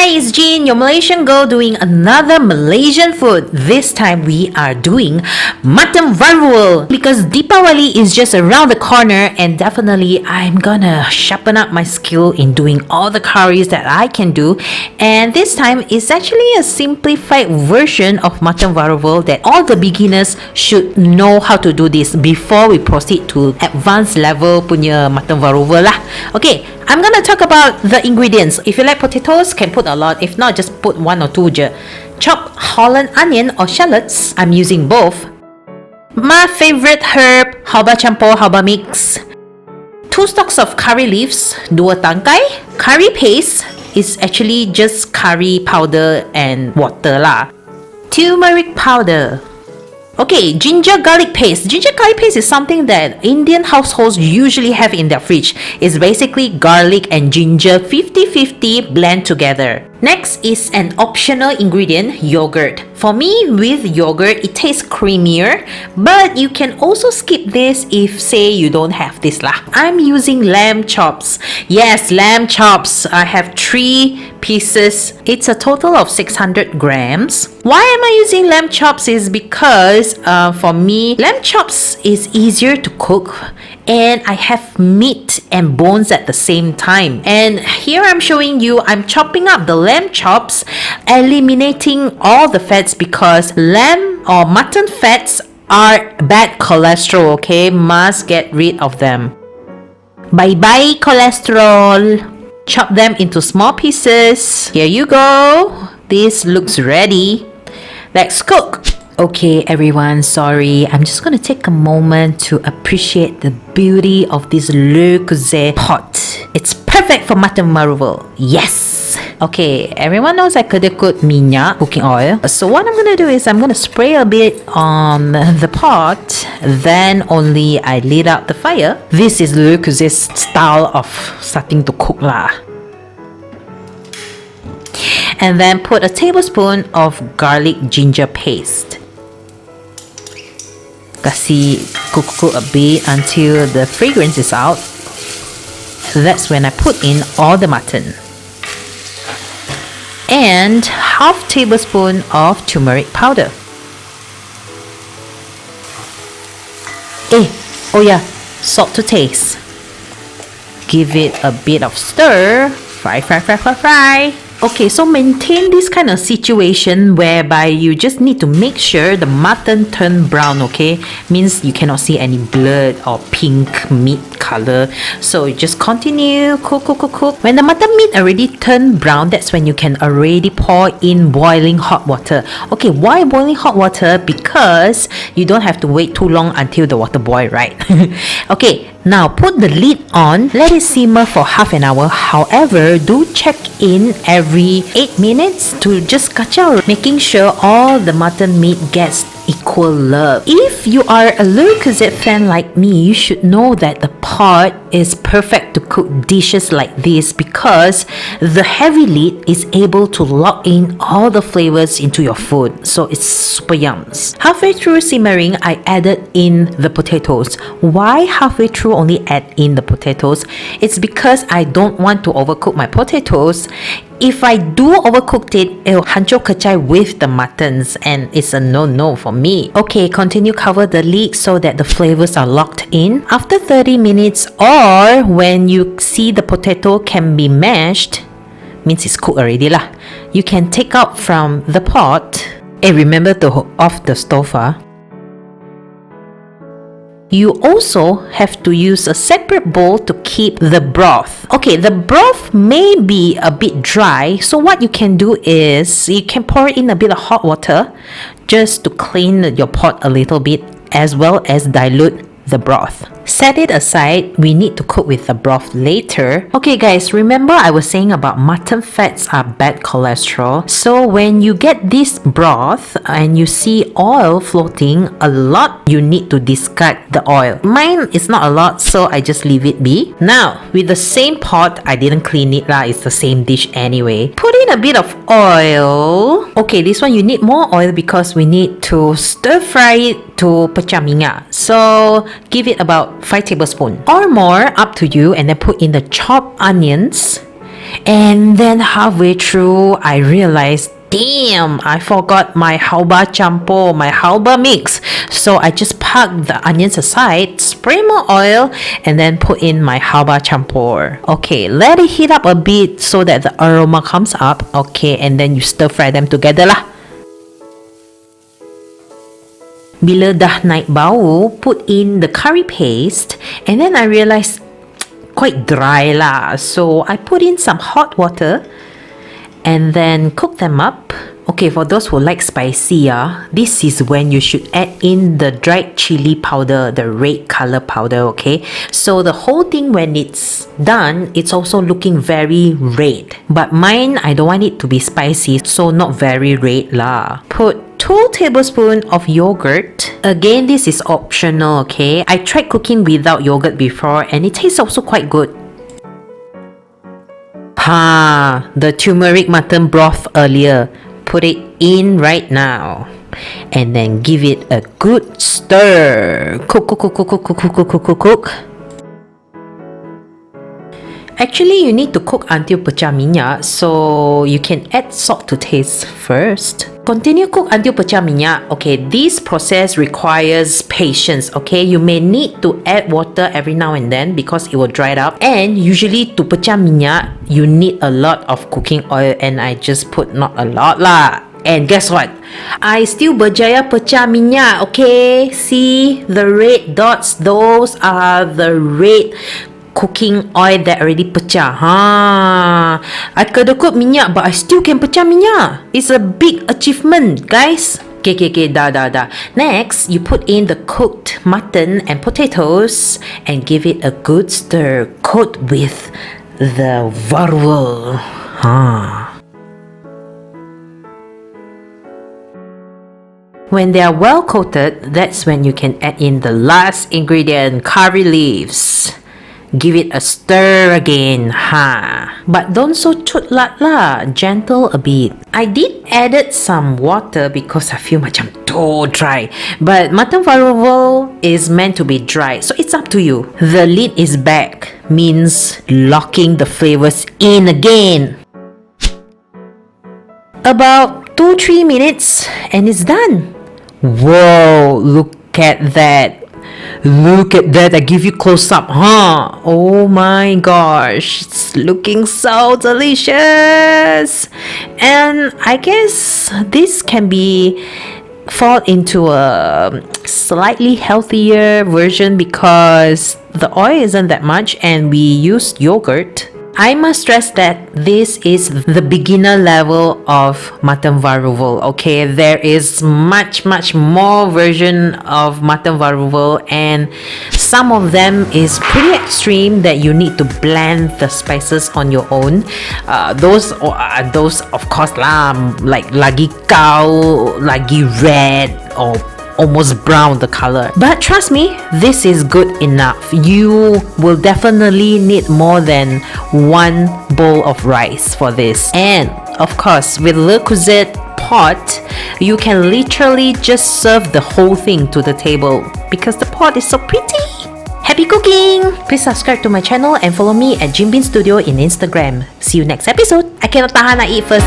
Hi, it's Jean, your Malaysian girl doing another Malaysian food. This time we are doing Mutton Varuval because Deepawali is just around the corner and definitely I'm gonna sharpen up my skill in doing all the curries that I can do. And this time it's actually a simplified version of Mutton Varuval that all the beginners should know how to do this before we proceed to advanced level punya Mutton Varuval lah. Okay, I'm gonna talk about the ingredients. If you like potatoes, can put a lot. If not, just put one or two je. Chopped Holland onion or shallots. I'm using both. My favorite herb, Halba campur, Halba mix. 2 stalks of curry leaves, 2 tangkai. Curry paste is actually just curry powder and water lah. Turmeric powder. Okay, ginger garlic paste. Ginger garlic paste is something that Indian households usually have in their fridge. It's basically garlic and ginger 50-50 blend together. Next is an optional ingredient, yogurt. For me, with yogurt, it tastes creamier, but you can also skip this if, say, you don't have this lah. I'm using lamb chops. Yes, lamb chops. I have 3 pieces. It's a total of 600 grams. Why am I using lamb chops is because for me, lamb chops is easier to cook and I have meat and bones at the same time. And here I'm showing you, I'm chopping up the lamb chops, eliminating all the fats because lamb or mutton fats are bad cholesterol, okay? Must get rid of them. Bye-bye cholesterol. Chop them into small pieces. Here you go. This looks ready. Let's cook. Okay everyone, sorry, I'm just gonna take a moment to appreciate the beauty of this le cousin pot. It's perfect for Mutton Varuval. Yes! Okay, everyone knows I could put minyak, cooking oil. So what I'm gonna do is I'm gonna spray a bit on the pot, then only I lit up the fire. This is le cousin's style of starting to cook lah. And then put a tablespoon of garlic ginger paste. Kasi cook a bit until the fragrance is out. That's when I put in all the mutton. And half tablespoon of turmeric powder. Oh yeah, salt to taste. Give it a bit of stir. Fry. Okay, so maintain this kind of situation whereby you just need to make sure the mutton turn brown, okay? Means you cannot see any blood or pink meat color. So you just continue, cook. When the mutton meat already turned brown, that's when you can already pour in boiling hot water. Okay, why boiling hot water? Because you don't have to wait too long until the water boil, right? Okay, now put the lid on, let it simmer for half an hour. However, do check in every 8 minutes to just kacau, making sure all the mutton meat gets equal love. If you are a le cousin fan like me, you should know that the pot is perfect to cook dishes like this because the heavy lid is able to lock in all the flavors into your food. So it's super yums. Halfway through simmering, I added in the potatoes. Why halfway through only add in the potatoes? It's because I don't want to overcook my potatoes. If I do overcooked it, it'll hancur kecai with the muttons and it's a no-no for me. Okay, continue cover the lid so that the flavors are locked in. After 30 minutes or when you see the potato can be mashed, means it's cooked already lah. You can take out from the pot. Remember to off the stove. You also have to use a separate bowl to keep the broth. Okay, the broth may be a bit dry, so what you can do is you can pour in a bit of hot water just to clean your pot a little bit as well as dilute the broth. Set it aside, we need to cook with the broth later. Okay guys, remember I was saying about mutton fats are bad cholesterol. So when you get this broth and you see oil floating a lot, you need to discard the oil. Mine is not a lot, so I just leave it be. Now, with the same pot, I didn't clean it lah, it's the same dish anyway. Put in a bit of oil. Okay, this one you need more oil because we need to stir fry it to pecah minyak. So give it about 5 tablespoons or more, up to you, and then put in the chopped onions And then halfway through, I realized, damn, I forgot my halba campur, my halba mix. So I just parked the onions aside, spray more oil, and then put in my halba campur. Okay, let it heat up a bit so that the aroma comes up. Okay, and then you stir fry them together lah. Bila dah naik bau, put in the curry paste, and then I realized quite dry lah. So I put in some hot water and then cook them up. Okay, for those who like spicy, this is when you should add in the dried chili powder, the red color powder, okay? So the whole thing, when it's done, it's also looking very red. But mine, I don't want it to be spicy, so not very red lah. Put 2 tablespoons of yogurt. Again, this is optional, okay? I tried cooking without yogurt before and it tastes also quite good. The turmeric mutton broth earlier. Put it in right now. And then give it a good stir. Cook. Actually, you need to cook until pecah minyak, so you can add salt to taste first. Continue cook until pecah minyak. Okay, this process requires patience, okay? You may need to add water every now and then because it will dry it up. And usually to pecah minyak, you need a lot of cooking oil, and I just put not a lot lah. And guess what? I still berjaya pecah minyak, okay? See the red dots? Those are the red cooking oil that already pecah. I kedekut minyak, but I still can pecah minyak. It's a big achievement, guys. Okay, dah. Next, you put in the cooked mutton and potatoes and give it a good stir. Coat with the varuval. When they are well coated, that's when you can add in the last ingredient, curry leaves. Give it a stir again, But don't so chut lat lah, gentle a bit. I did added some water because I feel macam too dry. But mutton varuval is meant to be dry, so it's up to you. The lid is back, means locking the flavors in again. About 2-3 minutes and it's done. Whoa, look at that. Look at that, I give you close up, Oh my gosh, it's looking so delicious. And I guess this can be fall into a slightly healthier version because the oil isn't that much and we used yogurt. I must stress that this is the beginner level of mutton varuval, okay? There is much more version of mutton varuval, and some of them is pretty extreme that you need to blend the spices on your own. Those of course lah, like lagi kau, lagi red or almost brown the color. But trust me, this is good enough. You will definitely need more than 1 bowl of rice for this. And of course, with Le Creuset pot, you can literally just serve the whole thing to the table because the pot is so pretty. Happy cooking! Please subscribe to my channel and follow me at Jimbin Studio in Instagram. See you next episode. I cannot tahan, I eat first.